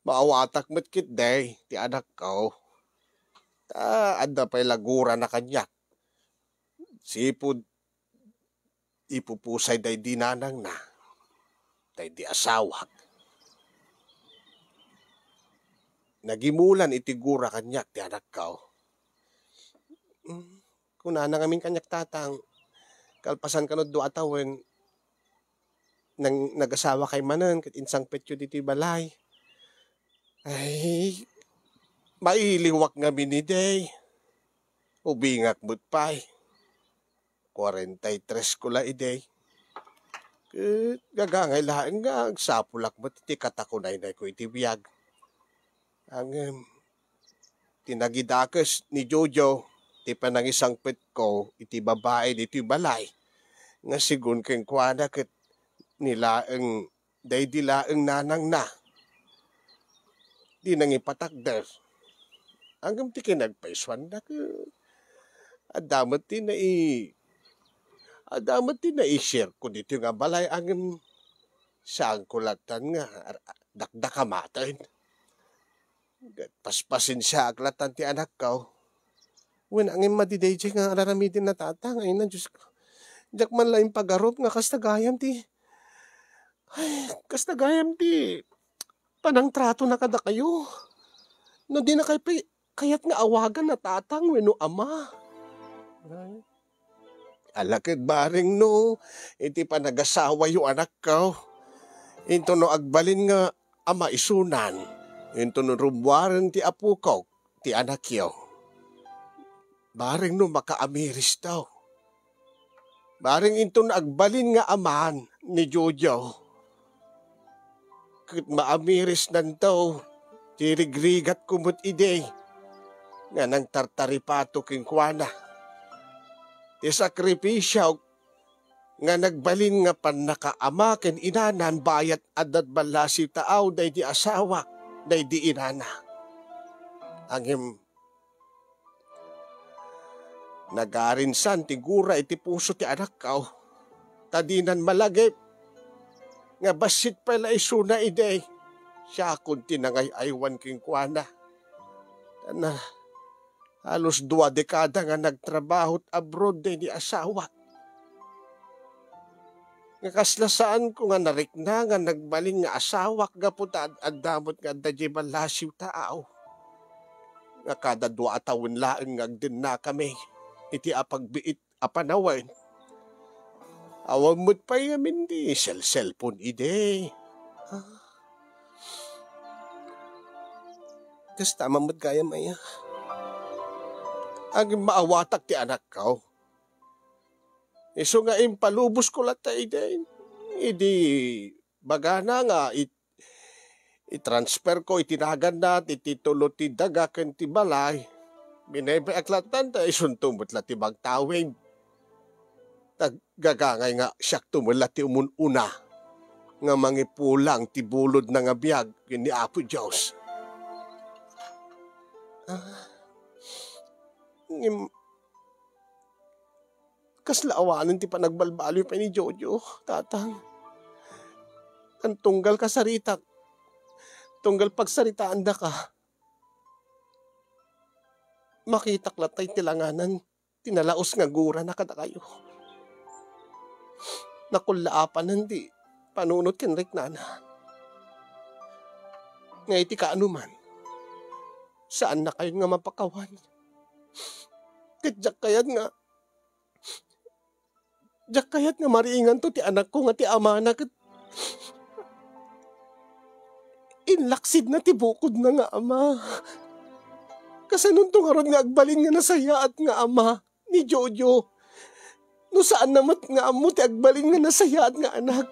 Maawatak mo't kit day, ti anak ko. Ada pa'y lagura na kanyak. Sipod, ipupusay day dinanang na. Day di asawak. Nagimulan itigura kanyak ti anak ko. Kuna na kaming kanyak tatang. Kalpasan ka no do atawin. Nang nag-asawa kay manan, kat insang petyo diti balay. Ay, mailiwak nga miniday. Ubingak mo't pa'y. 43 ko la iday. Gagangay lahat nga, sapulak mo't iti katakunay na ko iti biyag. Ang tinagidakas ni Jojo, iti panangisang pet ko, iti babae iti balay. Nga sigun keng kuwana kat nilaeng day dilaeng nanang na. Di nang ipatakder. Hanggang ti kinagpaiswan na ka. Adamat ti na i-share ko dito nga balay ang saan kulatan nga dakdakamatan. Paspasin siya aklatan ti anak ko. When ang madiday nga araramidin na tatang ay na Diyos ko. Diyak man lang pagarop nga kastagayam ti. Ay, kastagayam ti. Panang trato na kada kayo. No di na kayat nga awagan na tatang weno ama. Ay. Alakid baring no, iti pa nag-asawa yung anak ko. Into no agbalin nga ama isunan. Into no rumwaran ti apu ko, ti anak yo. Baring no makaamiris daw. Baring into no agbalin nga aman ni Jojo. Kut maamiris nantaw, ti rigrigat kumot ide. Nga nang tartaripato king kuwana. Ti sakripisyaw nga nagbalin nga panakaama ken inanan bayat adat balasi taaw day di asawa day di inana. Angem nagarinsan ti gura iti puso ti anak ko. Tadinan malagip nga basit pala isuna ide. Siya kun tinangay aywan king kuana. Na halos 2 dekada nga nagtrabaho abroad din ni asawa. Nga kaslasaan ko nga narikna nga nagbaling nga asawa gaputa at damot nga dadya balasiw taaw. nga kada 2 taon laeng agdin na kami. Iti apagbiit apanawan. Awang mo't pa yamin di cellphone ide. Kas tama mo't kaya maya. Ang maawatak ti anak ko. Iso nga impalubos ko lata ide. Idi bagana nga i-transfer ko itinagan na ititulo ti daga ken ti balay. Binebe aklatan ta isuntumot la ti bagtawing. Gagangay nga siyak tumula ti umununa. Nga mangipulang ti bulod na nga biyag ni Apo Diyos. Kaslaawanan ti panagbalbaloy pa ni Jojo, tatang. Ang tunggal ka sarita. Tunggal pagsaritaan da ka. Makitak latay tilanganan, tinalaos nga gura na kada kayo. Nakulaapan hindi, panunot kenrek nana. Nga iti kaanuman, saan na kayo nga mapakawan? Kadyak kayat nga mariingan to ti anak ko nga ti ama na kat inlaksid na ti bukod na nga ama. Kasanun to nga ron nga agbalin nga nasaya at nga ama ni Jojo. No saan namat nga amo ti agbalin nga nasaya at nga anak.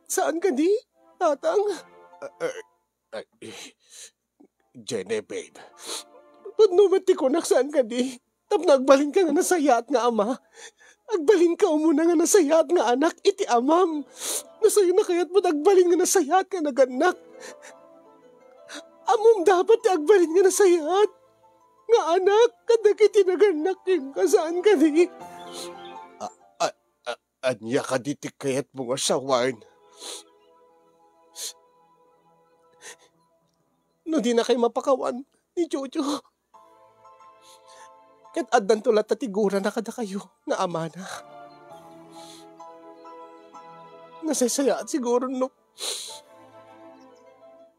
Saan ka di, tatang? Jenny, babe. Pagnumat ti kunak saan ka di. Tap nagbalin ka nga nasaya at nga ama. Agbalin ka umuna nga nasaya at nga anak iti amam. Nasaya na kaya't mo agbalin nga nasaya at nga naganak. Amom dapat ti agbalin nga nasaya at nga anak. Kadak iti naganak yung kasaan ka di. Anya ka ditik kaya't mga sawan. No di na kayo mapakawan ni Jojo. Kat addan tulat tatigura na kada kayo nga ama na. Nasasaya at siguro no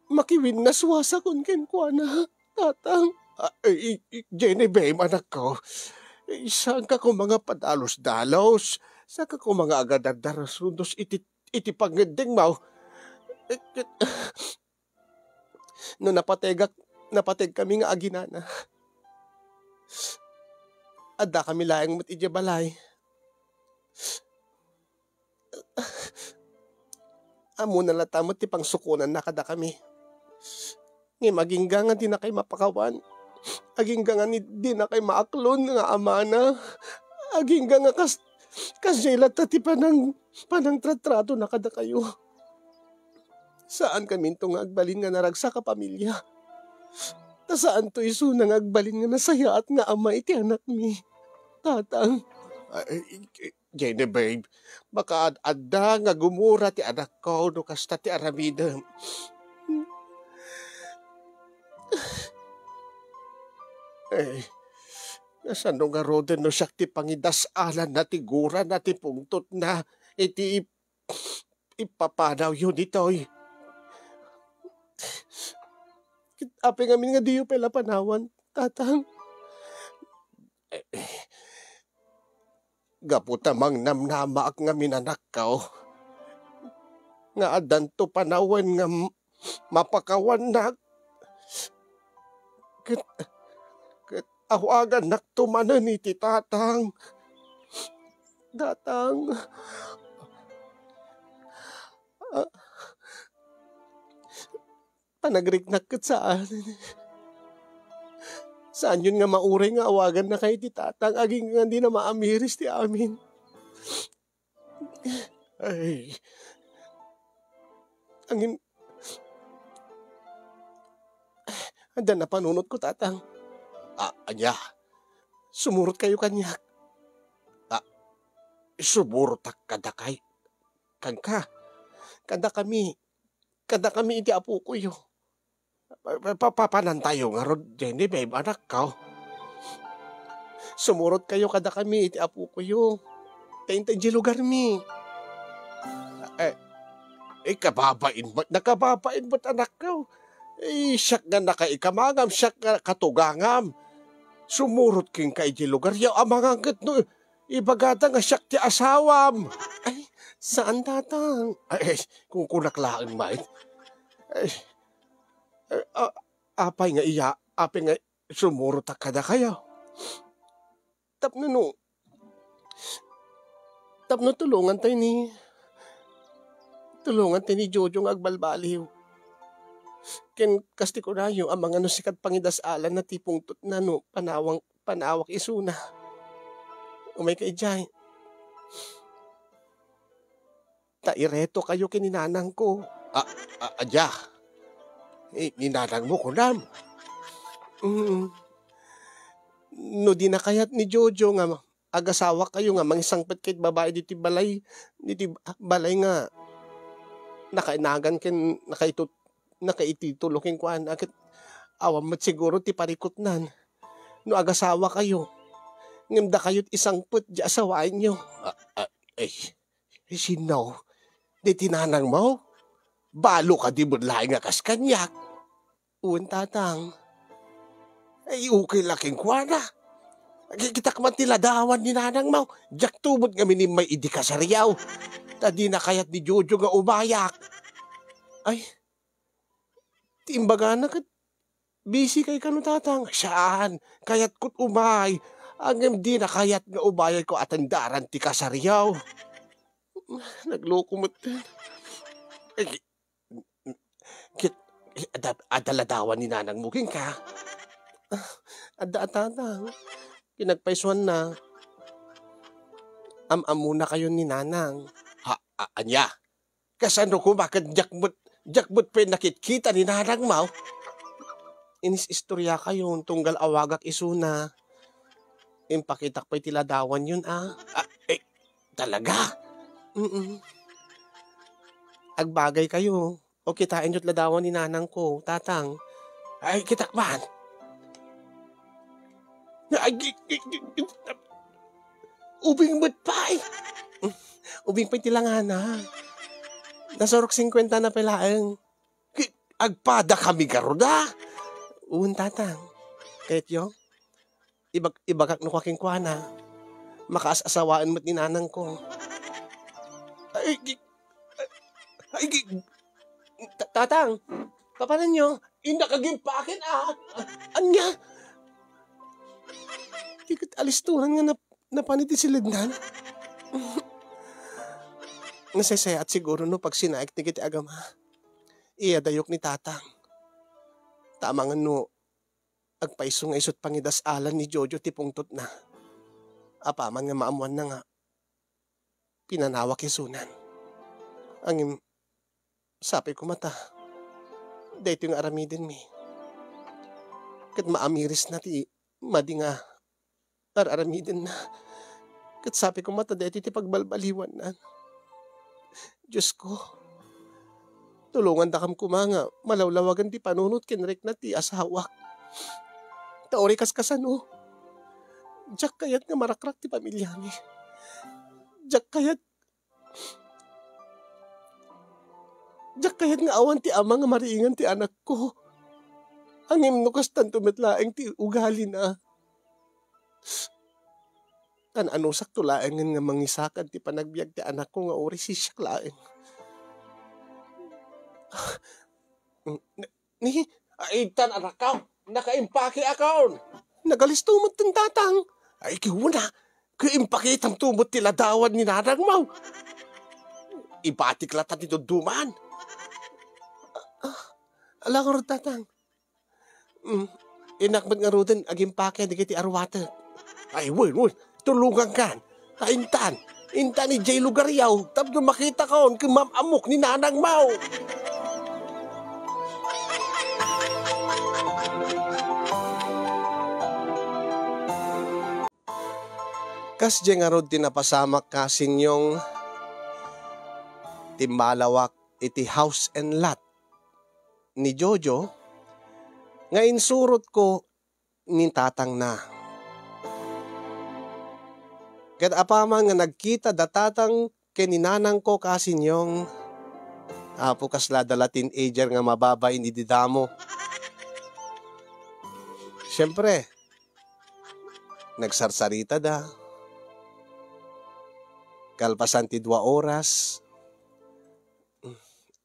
makiwin na suwasa kun kenkwa na, tatang. Jenny, babe, anak ko. Saan ka kung mga padalos-dalos? Saan ka kung mga agadardarasundos iti pagnding mo? No napateg kami nga aginana. Adda kami laeng mat iti balay. Amo na latamot ti pangsukunan na kada kami. Nga magingga nga di na kay mapakawan. Agingga nga di na kay maaklon nga ama na. Agingga nga kasyelat ti panang tratrato na kada kayo. Saan kami itong agbalin nga naragsa ka pamilya? Ta saan to iso nang agbalin nga nasaya at nga ama iti anak mi? Tatang. Jenny, babe, baka adda nga gumura ti anak ko no kasta ti aramida. Nasano nga roden no siya ti pangidasalan na ti gura na ti pungtot na iti ipapanaw yun ito'y. Ape ngamin nga diyo pala panawan, tatang. Gaputamang namnama ak nga minanak kao. Nga adan to panawan nga mapakawan na. Awagan naktumanan iti tatang. Datang. Panagrik-nak kat saan. Saan yun nga mauray nga awagan na kayo ti tatang. Aging nga di na maamiris ti amin. Ay. Angin. Anda na panunot ko, tatang. Anya. Sumurot kayo kanya. Sumurot kadakay. Kangka. Kada kami iti apo ko yo. Papanan tayo nga ron, Jenny, babe, anak ka. Sumurot kayo kada kami iti apo ko yo. Taintay di lugar mi. Nakababain ba't anak ka? Siyak nga nakaikamangam, siyak nga katugangam. Sumurot king kay di lugar yaw amang gat no. Ibagata nga siyak ti asawam. Ay, saan tatang? Kung kunaklaan mait. Ay, apay nga iya, apay nga sumurot kada kayo. Tapno tulungan tayo ni Jojo nga agbalbaliw. Ken kasti ko na yung ang mga sikat pangidasalan na tipong na panawak isuna. Umay kay Jay. Taireto kayo kininanang ko. Adya. Ninanang mo ko nam. No di na kayat ni Jojo nga agasawa kayo nga mangisangpet kahit babae diti balay nga nakainagan ken nakaititulo ken kuan akit awam mat siguro ti parikot nan no agasawa kayo ngimda kayo't isang put di asawain nyo. Sinaw, di tinanang mo? Balo ka di budlay nga kas kanyak. Uwan tatang. Okay laking kuwana. Kita kaman tiladawan ni nanang mo. Jak tubod nga minim may idi ka sa riyaw. Tadi na kayat ni Jojo nga umayak. Ay, timbaga na kat busy kay kano tatang. Saan? Kayat ko't umay. Ang di na kayat nga ubayay ko atandaran ti ka sa riyaw. Nagloko mo't. Adaladawan ni nanang muging ka. Tatang. Pinagpaisuan na. Muna kayo ni nanang. Anya? Kasano ko bakit jakbot pa nakikita ni nanang mo? Inis istorya kayo tunggal awagak isuna. Impakitak pa'y tiladawan yun Talaga? Agbagay kayo. O kitain yo't ladawan ni nanang ko, tatang. Ay, kitakman. Ubing mo't pa Ubing pa'y tilangana. Nasorok 50 na palaang. Agpada kami garuda. Uwan tatang. Kahit yung ibagak no kaking kuana. Makaasawaan mo't ni nanang ko. Tatang, papanan nyo? Indakagimpakin Anya? Tikat alistuhan nga napaniti silidnan. Nasasaya at siguro no pag sinaik ni kiti agama. Iyadayok ni tatang. Tama nga no, agpaiso nga isot pangidasalan ni Jojo tipungtot na. Apaman nga maamuan na nga. Pinanawak isunan. Angin, sapi ko mata. Dahito yung aramidin mi. Kat maamiris na ti, madi nga. Aramidin na. Kat sapi ko mata dahito ti pagbalbaliwan na. Diyos ko. Tulungan da kam kumanga. Malawlawagan ti panunot kinrek na ti asawak. Taori kaskasano. Diyak kayat nga marakrak ti pamilya ni. Diyak kayat nga awan ti ama nga mariingan ti anak ko. Angim no kastan tumitlaeng ti ugali na. Ano saktulaeng nga mangisakan ti panagbiag ti anak ko nga ori si siyaklaeng. Aitan anak ka. Nakaimpake akaon. Nagalistumot tin tatang. Ay kiwuna. Kaimpakitang tumot ti ladawan ni nanang mo. Ibatik lata ti duduman. Alang nga tatang. Inakbat nga rudan aging pake di kiti arwata. Ay wun. Tulungan kan. Intan ni Jay Lugaryaw. Tapos makita kaon kumamamok ni nanang mo. Kas dyan nga rod tinapasamak kasin yung timbalawak iti house and lot ni Jojo nga insurot ko ni tatang na. Kat apaman nga nagkita datatang kininanang ko kasin yung Apo kasla dala teenager nga mababa inididamo. Siyempre, nagsarsarita da. Kalpasan ti 2 oras.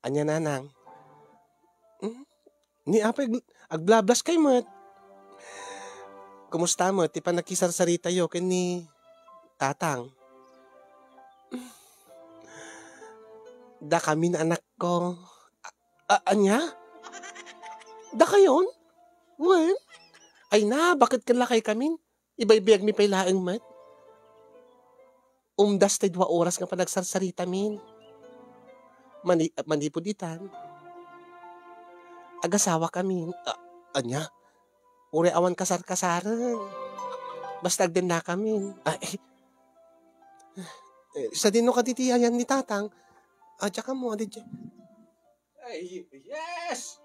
Anya nanang. Ni apay agblablas kay mat. Kumusta mo? Ti pa nakisarsarita yo ken ni tatang. Da kami na anak ko. Anya? Da kayon? Wen? Ay na, bakit kalakay kami? Ibaybiyag mi pay laeng mat. Umdas tay 2 oras nga pa nagsarsarita min. Manipod itan. Agasawa kami. Anya? Uri awan kasar-kasaran. Basta agden na kami. Sa dino ka titiyan ni tatang. Tsaka mo, adidya. Ay, yes!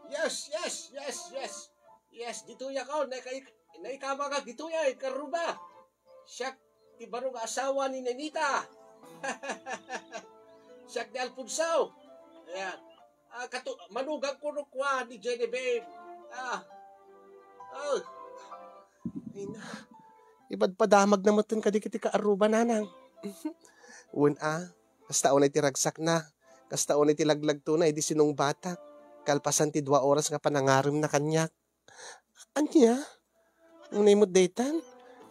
Yes, dituya ka. Naikama ka, dituya, karuba. Siya, ibarong asawa ni Nenita. Siya ni Alfonso. Ayan. Manugang kurukwa ni Genevieve. Ay na. Ibad padamag na matun kadikiti ka aruba nanang. Kasta unay ti ragsak na. Kasta unay ti laglag tunay di sinong batak. Kalpasan ti 2 oras nga panangarim na kanyak. Anya? Unay mo daytan?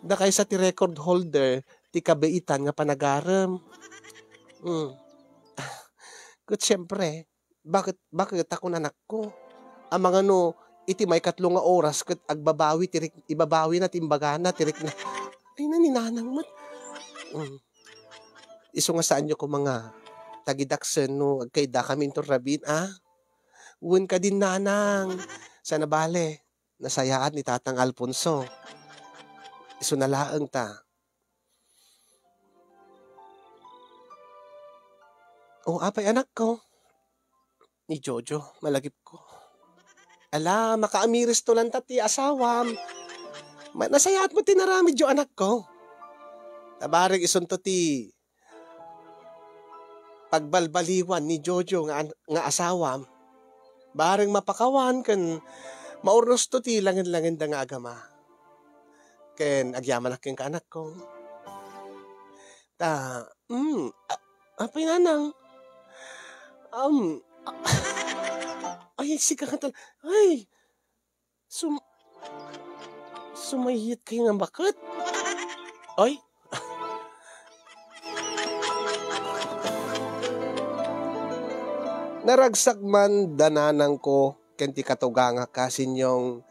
Da kay sa ti record holder ti kabaitan nga panagaram. Kat siyempre, bakit ako nanak ko? Ang mga iti may 3 nga oras kat agbabawi, ibabawi na timbagana, tirik na. Ay naninanang mat. Iso nga saan nyo ko mga tagidaksen kay da kami to rabin, Uwan ka din nanang. Sana bale, nasayaan ni Tatang Alfonso. Iso nalaang ta. Apay anak ko. Ni Jojo, malagip ko. Ala, makaamiris to lang tati asawam. Nasayaat mo tinarami jo anak ko. Tabarig isunto ti pagbalbaliwan ni Jojo nga asawam. Bareng mapakawan kan maurnos to ti langin-langin da nga agama. Ken agyaman aking ka anak ko. Apay nanang. Ay, sika ka ay, sumayit kayo nga bakit? Ay, naragsak man dananang ko, kenti katuganga kasin yung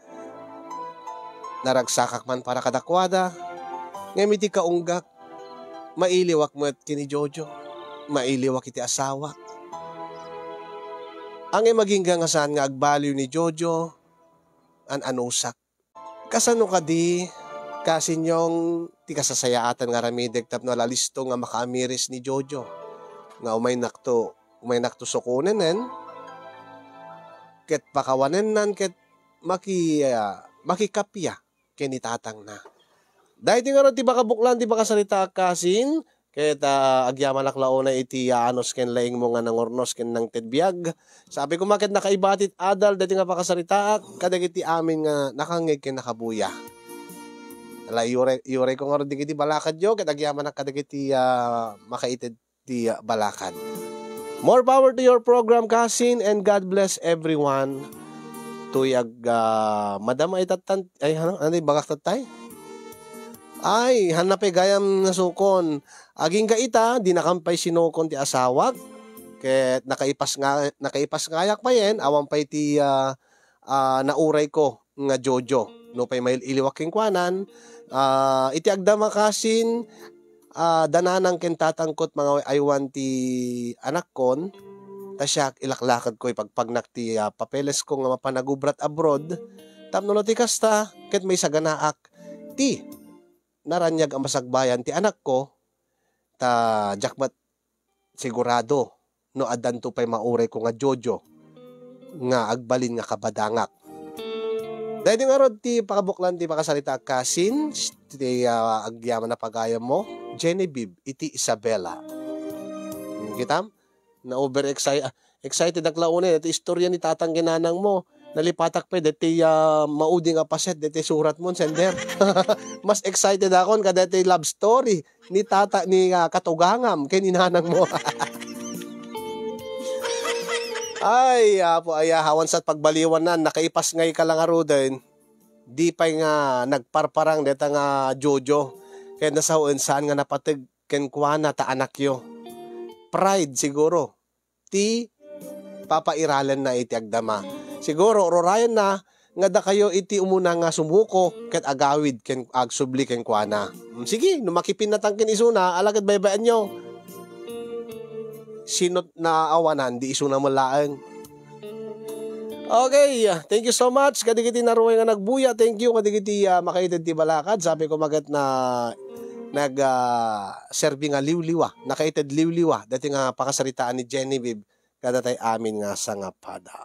naragsakak man para kadakwada, ngamiti kaunggak, mailiwak mo at kini Jojo, mailiwak iti asawa. Ang maging nga saan nga agbaliw ni Jojo, an anusak. Kasano ka di, kasin yung ti kasasayaatan nga ramideg tapno lalisto nga makaamiris ni Jojo. Nga umay nakto sukunen ket pakawanen nan ket makikapya ken itatang na. Dahil ti nga ron ti baka buklan ti baka salita kasin, ket agyaman aklauna iti anos ken laing mo nga nangornos ken nang tedbiag. Sabi ko maket nakaibatit adal dati nga pakasaritaak kadagiti amin nga nakangeg ken nakabuya. Ala yure ko nga ron digiti balakad yo ket agyaman kadagiti makaited ti balakad. More power to your program kasin and God bless everyone. Tuyag madam ay tatan ay bagak tatay. Ay, hanapay gayam nasukon. Aging gaita, di nakampay sinukon ti asawag. Ket nakaipas ngayak pa yen, awan pa'y ti nauray ko nga Jojo. No pa'y may iliwaking kwanan. Iti agdama kasin, dananang ken tatangkot mga aywan ti anak kon. Tasyak ilaklakad ko ipagpagnak ti papeles ko nga mapanagubrat abroad. Tapno no ti kasta, ket may saganaak ti naranyag ang masagbayan ti anak ko, ta jakmat sigurado, no adan to pa'y mauray ko nga Jojo, nga agbalin nga kabadangak. Dahil nga rod ti pakabuklan ti pakasalita kasin, ti agyaman na pagayam mo, Genevieve, iti Isabela. Kitam? Na overexcited. Excited ang klaunin. Ito istorya ni tatang ginanang mo. Nalipatak pa, dati maudi nga paset, dati surat mo, sender. Mas excited ako kada dati love story ni Katugangam kay ninanang mo. Ay, apo, hawan sa pagbaliwan na, nakaipas ngay ka lang aro din. Di pa nga nagparparang deta nga Jojo. Kaya nasahuan saan nga napatig kenkwana ta anak yo. Pride siguro. Ti papairalan na iti agdama. Siguro rorayan na nga da kayo iti umuna nga sumuko ket agawid ken agsubli kenkwana. Sige, numakipin na tangkin isuna, alagad baybayan nyo. Sinot na awanan, di isuna mo laeng. Okay, thank you so much. Kadigiti naruway nga nagbuya. Thank you. Kadigiti makaitid ti balakad. Sabi ko magat na serbi nga liwliwa. Nakaitid liwliwa. Dati nga pakasaritaan ni Genevieve. Kada tay amin nga sa nga pada.